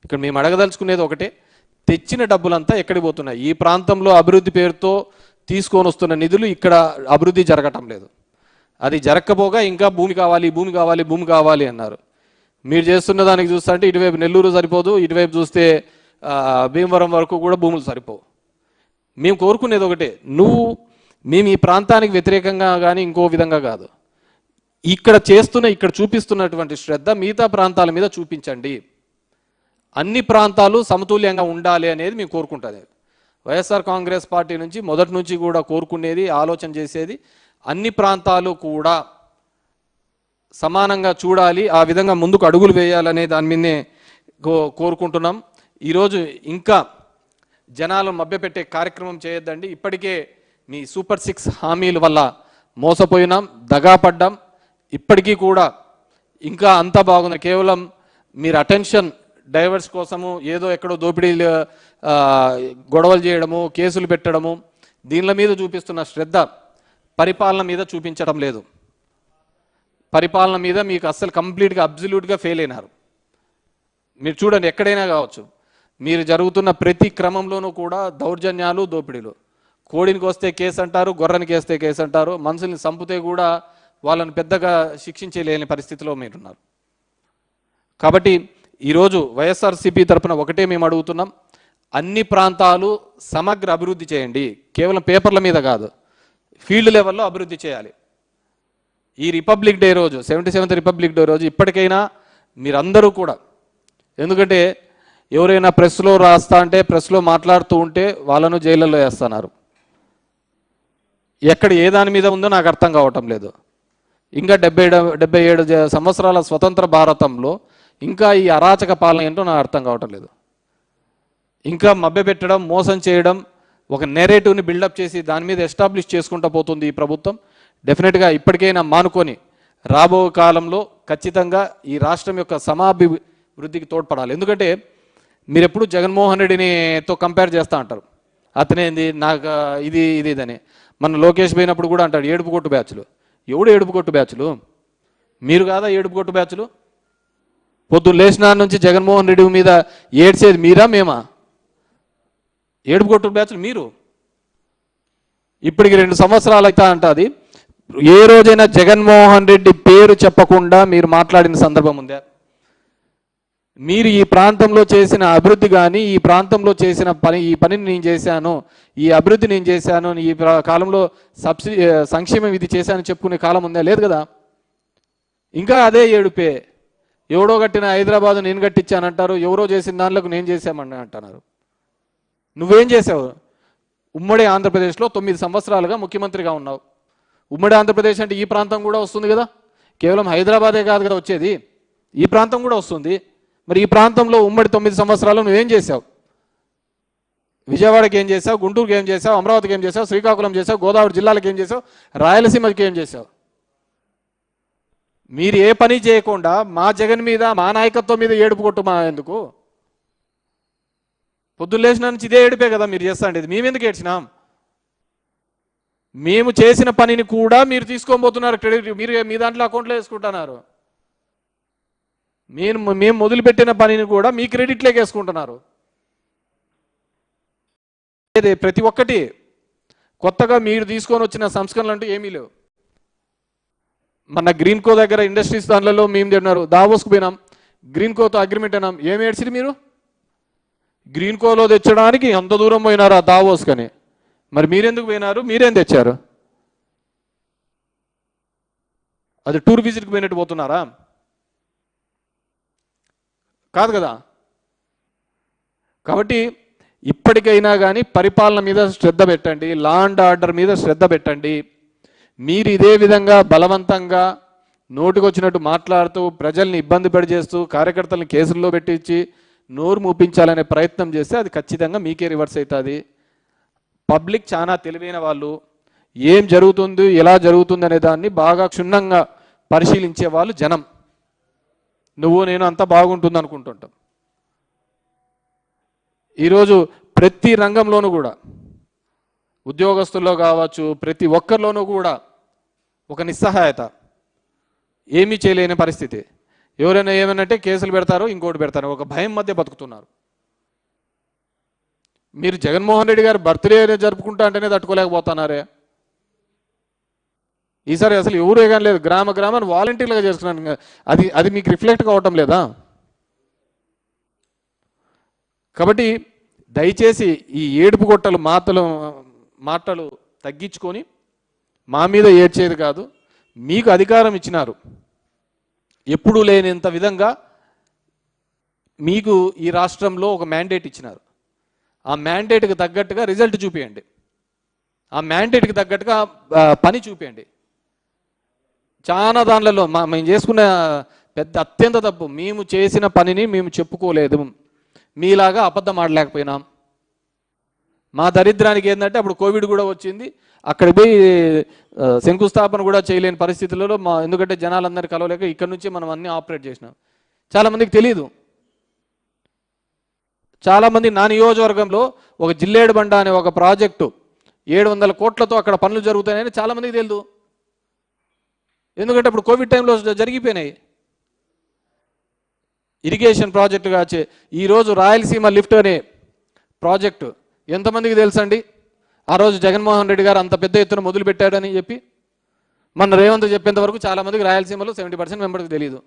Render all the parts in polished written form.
ఇక్కడ మేము అడగదలుచుకునేది ఒకటే, తెచ్చిన డబ్బులంతా ఎక్కడికి పోతున్నాయి? ఈ ప్రాంతంలో అభివృద్ధి పేరుతో తీసుకొని వస్తున్న నిధులు ఇక్కడ అభివృద్ధి జరగటం లేదు. అది జరగకపోగా ఇంకా భూమి కావాలి, భూమి కావాలి, భూమి కావాలి అన్నారు. మీరు చేస్తున్న దానికి చూస్తుంటే ఇటువైపు నెల్లూరు సరిపోదు, ఇటువైపు చూస్తే భీమవరం వరకు కూడా భూములు సరిపోవు. మేము కోరుకునేది ఒకటే, మేము ఈ ప్రాంతానికి వ్యతిరేకంగా కానీ ఇంకో విధంగా కాదు, ఇక్కడ చూపిస్తున్నటువంటి శ్రద్ధ మిగతా ప్రాంతాల మీద చూపించండి. అన్ని ప్రాంతాలు సమతుల్యంగా ఉండాలి అనేది మేము కోరుకుంటుంది. వైఎస్ఆర్ కాంగ్రెస్ పార్టీ నుంచి మొదటి నుంచి కూడా కోరుకునేది, ఆలోచన చేసేది అన్ని ప్రాంతాలు కూడా సమానంగా చూడాలి, ఆ విధంగా ముందుకు అడుగులు వేయాలనే దాని మీదనే కోరుకుంటున్నాం. ఈరోజు ఇంకా జనాలను మభ్యపెట్టే కార్యక్రమం చేయొద్దండి. ఇప్పటికే మీ సూపర్ 6 హామీల వల్ల మోసపోయినాం, దగాపడ్డాం. ఇప్పటికీ కూడా ఇంకా అంతా బాగుంది, కేవలం మీరు అటెన్షన్ డైవర్స్ కోసము ఏదో ఎక్కడో దోపిడీలు గొడవలు చేయడము, కేసులు పెట్టడము, దీనిల మీద చూపిస్తున్న శ్రద్ధ పరిపాలన మీద చూపించడం లేదు. పరిపాలన మీద మీకు అస్సలు కంప్లీట్గా అబ్జల్యూట్గా ఫెయిల్ అయినారు. మీరు చూడండి, ఎక్కడైనా కావచ్చు, మీరు జరుగుతున్న ప్రతి క్రమంలోనూ కూడా దౌర్జన్యాలు, దోపిడీలు. కోడినికి వస్తే కేసు అంటారు, గొర్రెనికి వేస్తే కేసు అంటారు, మనుషుల్ని చంపితే కూడా వాళ్ళని పెద్దగా శిక్షించలేని పరిస్థితిలో మీరున్నారు. కాబట్టి ఈరోజు వైఎస్ఆర్సీపీ తరఫున ఒకటే మేము అడుగుతున్నాం, అన్ని ప్రాంతాలు సమగ్ర అభివృద్ధి చేయండి. కేవలం పేపర్ల మీద కాదు, ఫీల్డ్ లెవెల్లో అభివృద్ధి చేయాలి. ఈ రిపబ్లిక్ డే రోజు, 77th రిపబ్లిక్ డే రోజు ఇప్పటికైనా మీరందరూ కూడా, ఎందుకంటే ఎవరైనా ప్రెస్లో రాస్తా అంటే, ప్రెస్లో మాట్లాడుతూ ఉంటే వాళ్ళను జైళ్ళల్లో వేస్తున్నారు. ఎక్కడ ఏ దాని మీద ఉందో నాకు అర్థం కావటం లేదు. ఇంకా 77 సంవత్సరాల స్వతంత్ర భారతంలో ఇంకా ఈ అరాచక పాలన ఏంటో నాకు అర్థం కావటం లేదు. ఇంకా మభ్యపెట్టడం, మోసం చేయడం, ఒక నెరేటివ్ని బిల్డప్ చేసి దాని మీద ఎస్టాబ్లిష్ చేసుకుంటూ పోతుంది ఈ ప్రభుత్వం. డెఫినెట్గా ఇప్పటికైనా మానుకొని రాబో కాలంలో ఖచ్చితంగా ఈ రాష్ట్రం యొక్క సమాభివృద్ధికి తోడ్పడాలి. ఎందుకంటే మీరు ఎప్పుడు జగన్మోహన్ రెడ్డినితో కంపేర్ చేస్తూ అంటారు, అతనేంది నాకు ఇది ఇదని. మన లోకేష్ పోయినప్పుడు కూడా అంటాడు ఏడుపు కొట్టు బ్యాచ్లు. ఎవడు ఏడుపు కొట్టు బ్యాచ్లు? మీరు కాదా ఏడుపు కొట్టు బ్యాచ్లు? పొద్దున్న లేచిన నుంచి జగన్మోహన్ రెడ్డి మీద ఏడ్చేది మీరా మేమా? ఏడుపు కొట్టు బ్యాచ్లు మీరు. ఇప్పటికి 2 సంవత్సరాలు అయితే అంటుంది, ఏ రోజైనా జగన్మోహన్ రెడ్డి పేరు చెప్పకుండా మీరు మాట్లాడిన సందర్భం ఉందా? మీరు ఈ ప్రాంతంలో చేసిన అభివృద్ధి కానీ, ఈ ప్రాంతంలో చేసిన ఈ పనిని నేను చేశాను, ఈ అభివృద్ధి నేను చేశాను, ఈ కాలంలో సంక్షేమం ఇది చేశాను చెప్పుకునే కాలం ఉందా? లేదు కదా. ఇంకా అదే ఏడుపే. ఎవడో కట్టిన హైదరాబాద్ నేను కట్టించానంటారు, ఎవరో చేసిన దానిలోకి నేను చేశామని అంటున్నారు. నువ్వేం చేసావు? ఉమ్మడి ఆంధ్రప్రదేశ్లో 9 సంవత్సరాలుగా ముఖ్యమంత్రిగా ఉన్నావు. ఉమ్మడి ఆంధ్రప్రదేశ్ అంటే ఈ ప్రాంతం కూడా వస్తుంది కదా, కేవలం హైదరాబాదే కాదు కదా వచ్చేది, ఈ ప్రాంతం కూడా వస్తుంది. మరి ఈ ప్రాంతంలో ఉమ్మడి 9 సంవత్సరాలు నువ్వేం చేసావు? విజయవాడకి ఏం చేసావు, గుంటూరుకి ఏం చేసావు, అమరావతికి ఏం చేసావు, శ్రీకాకుళం చేసావు, గోదావరి జిల్లాలకు ఏం చేసావు, రాయలసీమకి ఏం చేసావు? మీరు ఏ పని చేయకుండా మా జగన్ మీద, మా నాయకత్వం మీద ఏడుపు కొట్టు మా ఎందుకు? పొద్దున్న లేచిన నుంచి ఇదే ఏడుపే కదా మీరు చేస్తాండేది. మేము ఎందుకు ఏడ్చినాం? మేము చేసిన పనిని కూడా మీరు తీసుకొని పోతున్నారు క్రెడిట్, మీరు మీ దాంట్లో అకౌంట్లో వేసుకుంటున్నారు. మేము మొదలుపెట్టిన పనిని కూడా మీ క్రెడిట్లోకి వేసుకుంటున్నారు. ప్రతి ఒక్కటి కొత్తగా మీరు తీసుకొని వచ్చిన సంస్కరణలు అంటూ ఏమీ లేవు. మన గ్రీన్కో దగ్గర ఇండస్ట్రీస్ దానిలో మేము తిన్నారు, దావోస్కు పోయినాం, గ్రీన్కోతో అగ్రిమెంట్ అయినాం. ఏమి ఏడ్చిరు మీరు? గ్రీన్కోలో తెచ్చడానికి ఎంత దూరం పోయినారు ఆ దావోస్కని. మరి మీరెందుకు పోయినారు? మీరేం తెచ్చారు? అది టూర్ విజిట్కి పోయినట్టు పోతున్నారా? కాదు కదా. కాబట్టి ఇప్పటికైనా కానీ పరిపాలన మీద శ్రద్ధ పెట్టండి, లా అండ్ ఆర్డర్ మీద శ్రద్ధ పెట్టండి. మీరు ఇదే విధంగా బలవంతంగా నోటికొచ్చినట్టు మాట్లాడుతూ ప్రజల్ని ఇబ్బంది పడిచేస్తూ కార్యకర్తలను కేసుల్లో పెట్టించి నోరు మూపించాలనే ప్రయత్నం చేస్తే అది ఖచ్చితంగా మీకే రివర్స్ అవుతుంది. పబ్లిక్ చాలా తెలివైన వాళ్ళు, ఏం జరుగుతుంది, ఎలా జరుగుతుంది అనే దాన్ని బాగా క్షుణ్ణంగా పరిశీలించే వాళ్ళు జనం. నువ్వు నేను అంతా బాగుంటుంది అనుకుంటుంటాం. ఈరోజు ప్రతి రంగంలోనూ కూడా, ఉద్యోగస్తుల్లో కావచ్చు, ప్రతి ఒక్కరిలోనూ కూడా ఒక నిస్సహాయత, ఏమీ చేయలేని పరిస్థితి. ఎవరైనా ఏమనంటే కేసులు పెడతారు, ఇంకోటి పెడతారు, ఒక భయం మధ్య బతుకుతున్నారు. మీరు జగన్మోహన్ రెడ్డి గారు బర్త్డే జరుపుకుంటా అంటేనే తట్టుకోలేకపోతున్నారే. ఈసారి అసలు ఎవరు ఏగాని లేదు, గ్రామాన్ని వాలంటీర్లుగా చేసుకున్నాను. అది మీకు రిఫ్లెక్ట్ కావటం లేదా? కాబట్టి దయచేసి ఈ ఏడుపు గొట్టలు మాటలు తగ్గించుకొని మా మీద ఏడ్చేది కాదు. మీకు అధికారం ఇచ్చినారు, ఎప్పుడూ లేనంత విధంగా మీకు ఈ రాష్ట్రంలో ఒక మ్యాండేట్ ఇచ్చినారు. ఆ మ్యాండేట్కి తగ్గట్టుగా రిజల్ట్ చూపించండి, ఆ మ్యాండేట్కి తగ్గట్టుగా పని చూపించండి. చాలా దానిలలో మేము చేసుకున్న పెద్ద అత్యంత తప్పు, మేము చేసిన పనిని మేము చెప్పుకోలేదు, మీలాగా అబద్ధం ఆడలేకపోయినాం. మా దరిద్రానికి ఏంటంటే అప్పుడు కోవిడ్ కూడా వచ్చింది, అక్కడికి పోయి శంకుస్థాపన కూడా చేయలేని పరిస్థితులలో ఎందుకంటే జనాలందరినీ కలవలేక ఇక్కడ నుంచి మనం అన్నీ ఆపరేట్ చేసినాం. చాలామందికి తెలియదు. చాలామంది నా నియోజకవర్గంలో ఒక జిల్లేడు బండ అనే ఒక ప్రాజెక్టు 700 కోట్లతో అక్కడ పనులు జరుగుతాయని చాలామందికి తెలియదు. ఎందుకంటే అప్పుడు కోవిడ్ టైంలో జరిగిపోయినాయి. ఇరిగేషన్ ప్రాజెక్టుగా ఈరోజు రాయలసీమ లిఫ్ట్ అనే ప్రాజెక్టు ఎంతమందికి తెలుసండి? ఆ రోజు జగన్మోహన్ రెడ్డి గారు అంత పెద్ద ఎత్తున మొదలు పెట్టాడని చెప్పి మన రేవంత్ చెప్పేంత వరకు చాలామందికి రాయలసీమలో 70% మెంబర్కి తెలియదు.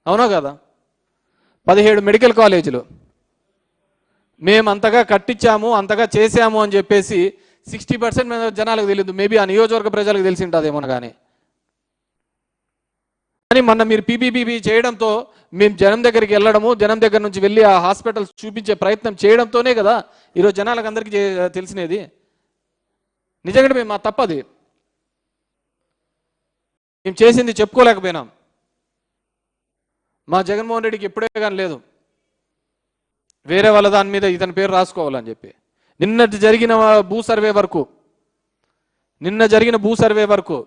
అవునా కదా? 17 మెడికల్ కాలేజీలు మేము అంతగా కట్టించాము, అంతగా చేశాము అని చెప్పేసి 60% జనాలకు తెలియదు. మేబీ ఆ నియోజకవర్గ ప్రజలకు తెలిసి ఉంటుందేమో. కానీ మొన్న మీరు పీపీపీ చేయడంతో మేము జనం దగ్గరికి వెళ్ళడము, జనం దగ్గర నుంచి వెళ్ళి ఆ హాస్పిటల్స్ చూపించే ప్రయత్నం చేయడంతోనే కదా ఈరోజు జనాలకు అందరికీ తెలిసినది. నిజంగా మేము మా తప్పది, మేము చేసింది చెప్పుకోలేకపోయినాం. మా జగన్మోహన్ రెడ్డికి ఎప్పుడే కానీ లేదు వేరే వాళ్ళ దాని మీద ఇతని పేరు రాసుకోవాలని చెప్పి. నిన్న జరిగిన భూ సర్వే వరకు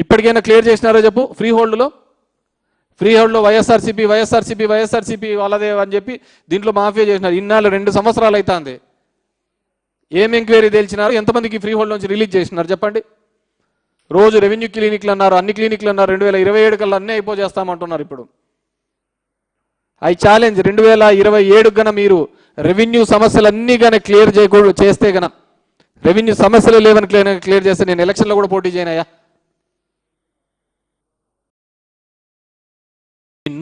ఇప్పటికైనా క్లియర్ చేసినారో చెప్పు. ఫ్రీ హోల్డ్లో వైఎస్ఆర్సీపీ వాళ్ళదే అని చెప్పి దీంట్లో మాఫియా చేసినారు. ఇన్నాళ్ళు 2 సంవత్సరాలు అవుతుంది. ఏం ఎంక్వైరీ తేల్చినారు? ఎంతమందికి ఫ్రీ హోల్డ్ నుంచి రిలీజ్ చేసినారు చెప్పండి? రోజు రెవెన్యూ క్లినిక్లు అన్నారు, అన్ని క్లినిక్లు అన్నారు, 2027 కల్లా అన్నీ అయిపోజేస్తామంటున్నారు. ఇప్పుడు ఐ ఛాలెంజ్ 2027 గన మీరు రెవెన్యూ సమస్యలన్నీ కానీ క్లియర్ చేస్తే గన, రెవెన్యూ సమస్యలు లేవని క్లియర్ చేస్తే నేను ఎలక్షన్లో కూడా పోటీ చేయనయ్యా.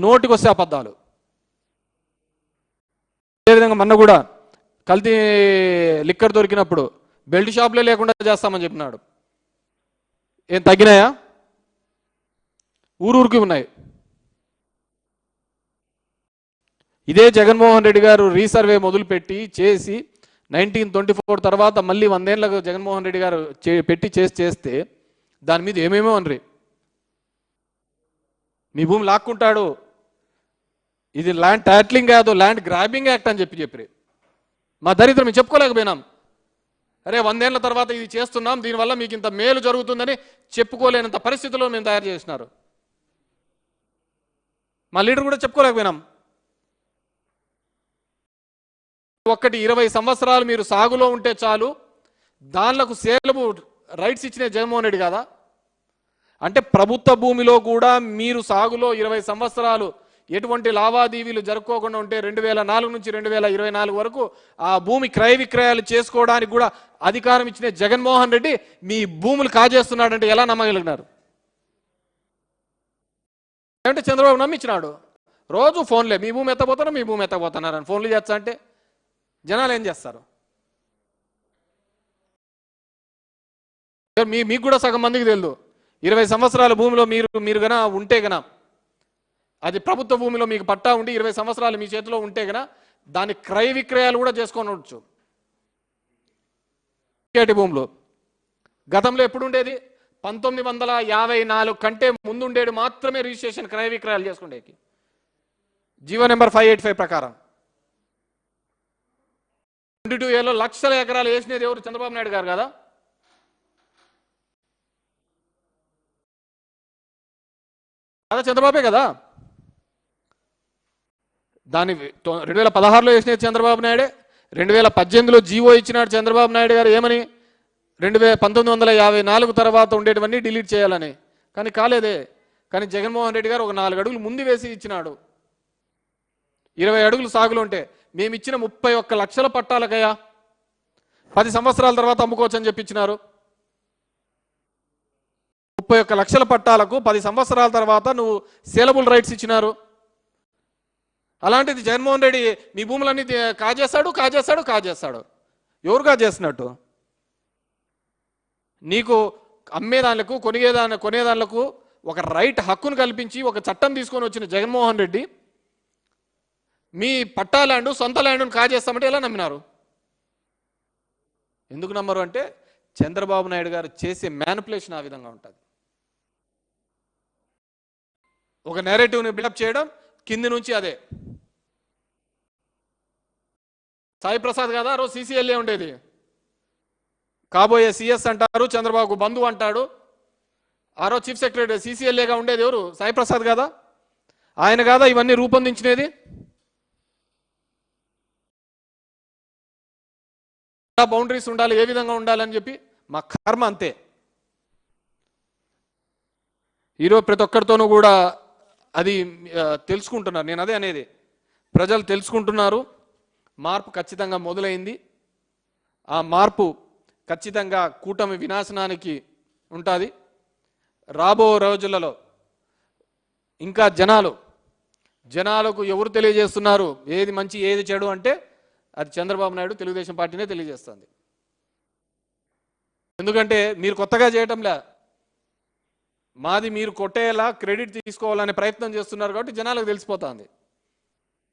నోటికి వస్తే అబద్ధాలు. అదేవిధంగా మొన్న కూడా కల్తీ లిక్కర్ దొరికినప్పుడు బెల్ట్ షాప్లే లేకుండా చేస్తామని చెప్పినాడు. ఏం తగ్గినాయా? ఊరూరికి ఉన్నాయి. ఇదే జగన్మోహన్ రెడ్డి గారు రీసర్వే మొదలుపెట్టి చేసి 1924 తర్వాత మళ్ళీ 100 ఏళ్ళకు జగన్మోహన్ రెడ్డి గారు పెట్టి చేస్తే దాని మీద ఏమేమో అనరి. మీ భూమి లాక్కుంటాడు, ఇది ల్యాండ్ టైటిలింగ్ కాదు, ల్యాండ్ గ్రాబింగ్ యాక్ట్ అని చెప్పి మా దరిద్రం మేము చెప్పుకోలేకపోయినాం. అరే 100 ఏళ్ళ తర్వాత ఇది చేస్తున్నాం, దీనివల్ల మీకు ఇంత మేలు జరుగుతుందని చెప్పుకోలేనంత పరిస్థితుల్లో మేము తయారు చేసినారు. మా లీడర్ కూడా చెప్పుకోలేకపోయినాం. 20 సంవత్సరాలు మీరు సాగులో ఉంటే చాలు, దానిలకు సేలబు రైట్స్ ఇచ్చిన జగన్మోహన్ రెడ్డి కదా. అంటే ప్రభుత్వ భూమిలో కూడా మీరు సాగులో 20 సంవత్సరాలు ఎటువంటి లావాదేవీలు జరుపుకోకుండా ఉంటే 2004 నుంచి 2024 వరకు ఆ భూమి క్రయ విక్రయాలు చేసుకోవడానికి కూడా అధికారం ఇచ్చిన జగన్మోహన్ రెడ్డి మీ భూములు కాజేస్తున్నాడంటే ఎలా నమ్మగలిగినారు? అంటే చంద్రబాబు నమ్మించినాడు. రోజు ఫోన్లే, మీ భూమి ఎత్తపోతున్నారని ఫోన్లు చేస్తా అంటే జనాలు ఏం చేస్తారు? మీకు కూడా సగం మందికి తెలియదు. 20 సంవత్సరాల భూమిలో మీరు గన ఉంటే గన, అది ప్రభుత్వ భూమిలో మీకు పట్టా ఉండి 20 సంవత్సరాలు మీ చేతిలో ఉంటే గన దాని క్రయ విక్రయాలు కూడా చేసుకోవచ్చు. భూమిలో గతంలో ఎప్పుడు ఉండేది? 1954 కంటే ముందు ఉండేది మాత్రమే రిజిస్ట్రేషన్ క్రయ విక్రయాలు చేసుకునేకి, జీవో నెంబర్ 585 ప్రకారం. 22 లక్షల ఎకరాలు వేసినది ఎవరు? చంద్రబాబు నాయుడు గారు కదా. చంద్రబాబే కదా. దాన్ని 2016లో వేసినది చంద్రబాబు నాయుడే. 2018లో జీవో ఇచ్చినాడు చంద్రబాబు నాయుడు గారు. ఏమని? 1954 తర్వాత ఉండేటివన్నీ డిలీట్ చేయాలని. కానీ కాలేదే. కానీ జగన్మోహన్ రెడ్డి గారు ఒక 4 అడుగులు ముందు వేసి ఇచ్చినాడు. 20 అడుగులు సాగులు ఉంటే మేము ఇచ్చిన 31 లక్షల పట్టాలకయ్యా 10 సంవత్సరాల తర్వాత అమ్ముకోవచ్చు అని చెప్పించినారు. 31 లక్షల పట్టాలకు 10 సంవత్సరాల తర్వాత నువ్వు సేలబుల్ రైట్స్ ఇచ్చినారు. అలాంటిది జగన్మోహన్ రెడ్డి నీ భూములన్నీ కాజేస్తాడు. ఎవరు కాజేస్తున్నట్టు? నీకు అమ్మేదానికి కొనేదానికి ఒక రైట్ హక్కును కల్పించి ఒక చట్టం తీసుకొని వచ్చిన జగన్మోహన్ రెడ్డి మీ పట్టా ల్యాండ్ సొంత ల్యాండ్ను కాజేస్తామంటే ఎలా నమ్మినారు? ఎందుకు నమ్మరు అంటే చంద్రబాబు నాయుడు గారు చేసే మ్యానిపులేషన్ ఆ విధంగా ఉంటుంది. ఒక నెరేటివ్ని బిల్డప్ చేయడం, కింది నుంచి అదే. సాయి ప్రసాద్ కదా రోజు సీసీఎల్ఏ ఉండేది, కాబోయే సిఎస్ అంటారు, చంద్రబాబు బంధువు అంటాడు. ఆ రోజు చీఫ్ సెక్రటరీ సీసీఎల్ఏగా ఉండేది ఎవరు? సాయి ప్రసాద్ కదా. ఆయన కాదా ఇవన్నీ రూపొందించినది? బౌండరీస్ ఉండాలి, ఏ విధంగా ఉండాలని చెప్పి మా కర్మ అంతే. ఈరోజు ప్రతి ఒక్కరితోనూ కూడా అది తెలుసుకుంటున్నారు. నేను అదే అనేది, ప్రజలు తెలుసుకుంటున్నారు. మార్పు ఖచ్చితంగా మొదలైంది. ఆ మార్పు ఖచ్చితంగా కూటమి వినాశనానికి ఉంటుంది. రాబో రోజులలో ఇంకా జనాలకు ఎవరు తెలియజేస్తున్నారు ఏది మంచి ఏది చెడు అంటే అది చంద్రబాబు నాయుడు తెలుగుదేశం పార్టీనే తెలియజేస్తుంది. ఎందుకంటే మీరు కొత్తగా చేయటంలే, మాది మీరు కొట్టేలా క్రెడిట్ తీసుకోవాలనే ప్రయత్నం చేస్తున్నారు కాబట్టి జనాలకు తెలిసిపోతుంది.